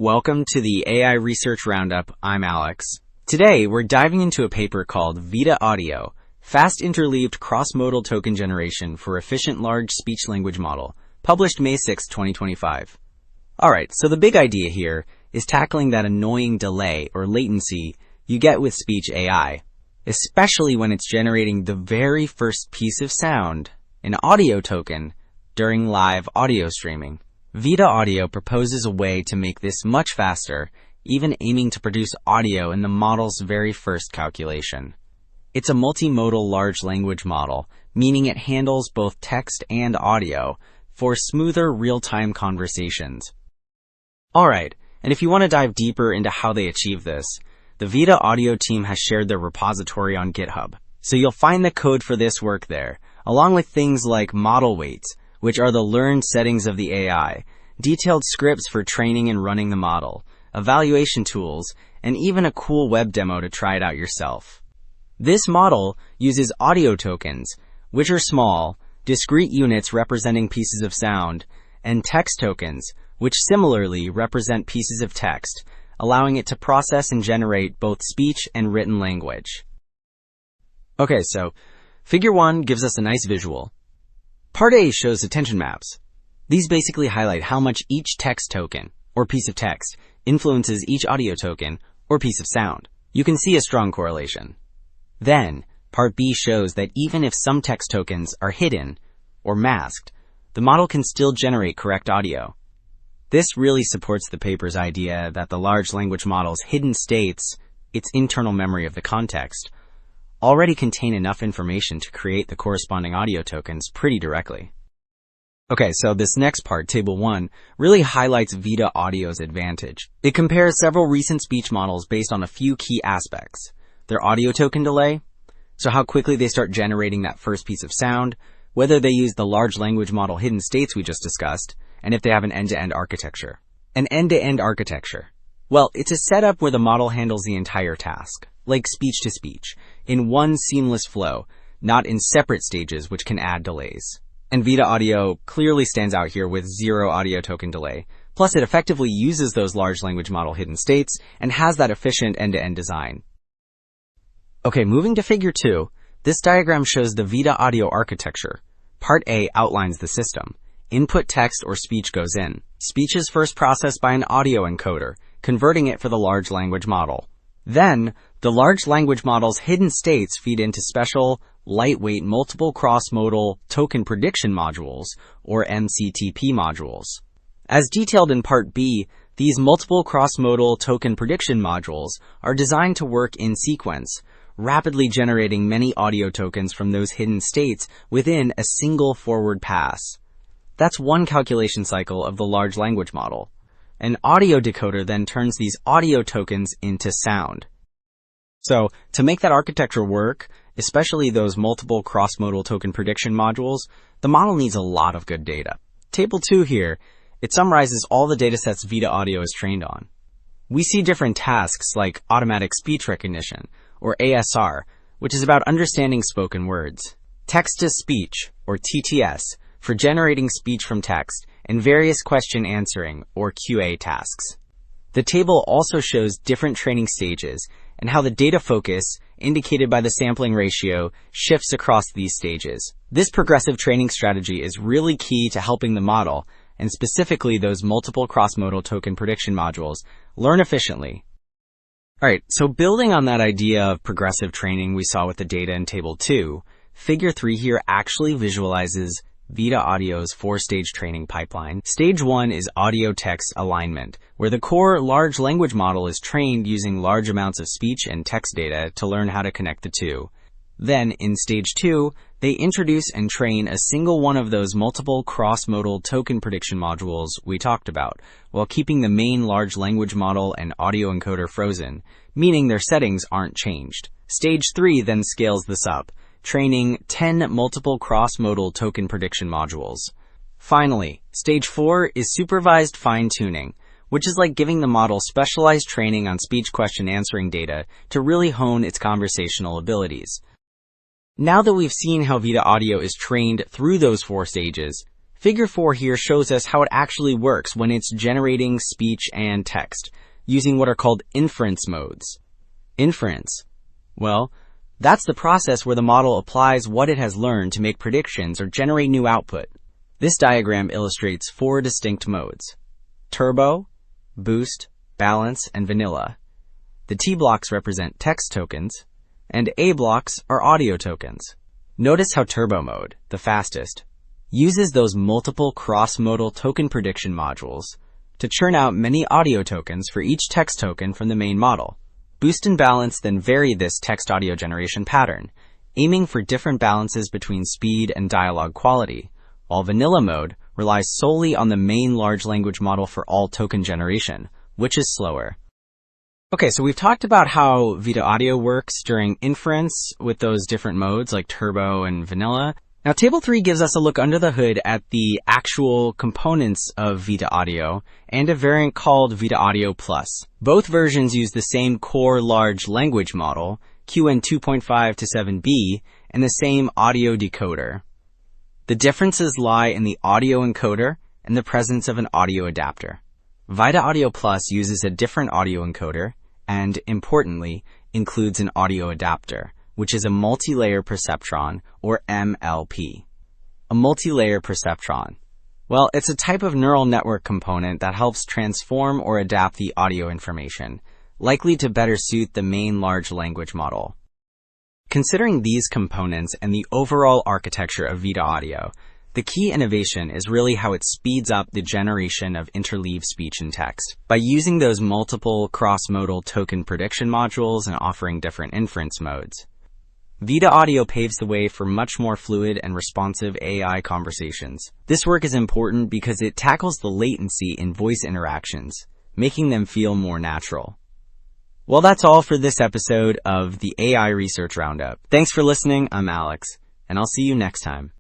Welcome to the AI Research Roundup. I'm Alex. Today, we're diving into a paper called VITA-Audio, Fast Interleaved Cross-Modal Token Generation for Efficient Large Speech Language Model, published May 6, 2025. Alright, so the big idea here is tackling that annoying delay or latency you get with speech AI, especially when it's generating the very first piece of sound, an audio token, during live audio streaming. VITA-Audio proposes a way to make this much faster, even aiming to produce audio in the model's very first calculation. It's a multimodal large language model, meaning it handles both text and audio for smoother real-time conversations. Alright, and if you want to dive deeper into how they achieve this, the VITA-Audio team has shared their repository on GitHub, so you'll find the code for this work there, along with things like model weights, which are the learned settings of the AI, detailed scripts for training and running the model, evaluation tools, and even a cool web demo to try it out yourself. This model uses audio tokens, which are small, discrete units representing pieces of sound, and text tokens, which similarly represent pieces of text, allowing it to process and generate both speech and written language. Okay, so Figure 1 gives us a nice visual. Part A shows attention maps. These basically highlight how much each text token, or piece of text, influences each audio token, or piece of sound. You can see a strong correlation. Then, Part B shows that even if some text tokens are hidden, or masked, the model can still generate correct audio. This really supports the paper's idea that the large language model's hidden states, its internal memory of the context, already contain enough information to create the corresponding audio tokens pretty directly. Okay, so this next part, Table 1, really highlights VITA-Audio's advantage. It compares several recent speech models based on a few key aspects. Their audio token delay, so how quickly they start generating that first piece of sound, whether they use the large language model hidden states we just discussed, and if they have an end-to-end architecture. An end-to-end architecture. Well, it's a setup where the model handles the entire task, like speech-to-speech, in one seamless flow, not in separate stages which can add delays. And VITA-Audio clearly stands out here with zero audio token delay. Plus, it effectively uses those large language model hidden states and has that efficient end-to-end design. Okay, moving to Figure 2, this diagram shows the VITA-Audio architecture. Part A outlines the system. Input text or speech goes in. Speech is first processed by an audio encoder, converting it for the large language model. Then, the large language model's hidden states feed into special, lightweight Multiple Cross-modal Token Prediction modules, or MCTP modules. As detailed in Part B, these Multiple Cross-modal Token Prediction modules are designed to work in sequence, rapidly generating many audio tokens from those hidden states within a single forward pass. That's one calculation cycle of the large language model. An audio decoder then turns these audio tokens into sound. So, to make that architecture work, especially those multiple cross-modal token prediction modules, the model needs a lot of good data. Table 2 here, it summarizes all the datasets VITA-Audio is trained on. We see different tasks like automatic speech recognition, or ASR, which is about understanding spoken words, text-to-speech, or TTS, for generating speech from text, and various question answering, or QA tasks. The table also shows different training stages and how the data focus, indicated by the sampling ratio, shifts across these stages. This progressive training strategy is really key to helping the model, and specifically those multiple cross-modal token prediction modules, learn efficiently. Alright, so building on that idea of progressive training we saw with the data in Table 2, Figure 3 here actually visualizes VITA-Audio's four-stage training pipeline. Stage 1 is audio-text alignment, where the core large language model is trained using large amounts of speech and text data to learn how to connect the two. Then, in Stage 2, they introduce and train a single one of those multiple cross-modal token prediction modules we talked about, while keeping the main large language model and audio encoder frozen, meaning their settings aren't changed. Stage 3 then scales this up, training 10 multiple cross-modal token prediction modules. Finally, Stage 4 is supervised fine-tuning, which is like giving the model specialized training on speech question answering data to really hone its conversational abilities. Now that we've seen how VITA-Audio is trained through those four stages, Figure 4 here shows us how it actually works when it's generating speech and text, using what are called inference modes. Inference. Well, that's the process where the model applies what it has learned to make predictions or generate new output. This diagram illustrates 4 distinct modes: turbo, boost, balance, and vanilla. The T blocks represent text tokens, and A blocks are audio tokens. Notice how turbo mode, the fastest, uses those multiple cross-modal token prediction modules to churn out many audio tokens for each text token from the main model. Boost and balance then vary this text-audio generation pattern, aiming for different balances between speed and dialogue quality, while vanilla mode relies solely on the main large language model for all token generation, which is slower. Okay, so we've talked about how VITA-Audio works during inference with those different modes like turbo and vanilla. Now, Table 3 gives us a look under the hood at the actual components of VITA-Audio and a variant called VITA-Audio Plus. Both versions use the same core large language model, QN 2.5 to 7b, and the same audio decoder. The differences lie in the audio encoder and the presence of an audio adapter. VITA-Audio Plus uses a different audio encoder and, importantly, includes an audio adapter, which is a multi-layer perceptron, or MLP. A multi-layer perceptron. Well, it's a type of neural network component that helps transform or adapt the audio information, likely to better suit the main large language model. Considering these components and the overall architecture of VITA-Audio, the key innovation is really how it speeds up the generation of interleaved speech and text. By using those multiple cross-modal token prediction modules and offering different inference modes, VITA-Audio paves the way for much more fluid and responsive AI conversations. This work is important because it tackles the latency in voice interactions, making them feel more natural. Well, that's all for this episode of the AI Research Roundup. Thanks for listening. I'm Alex, and I'll see you next time.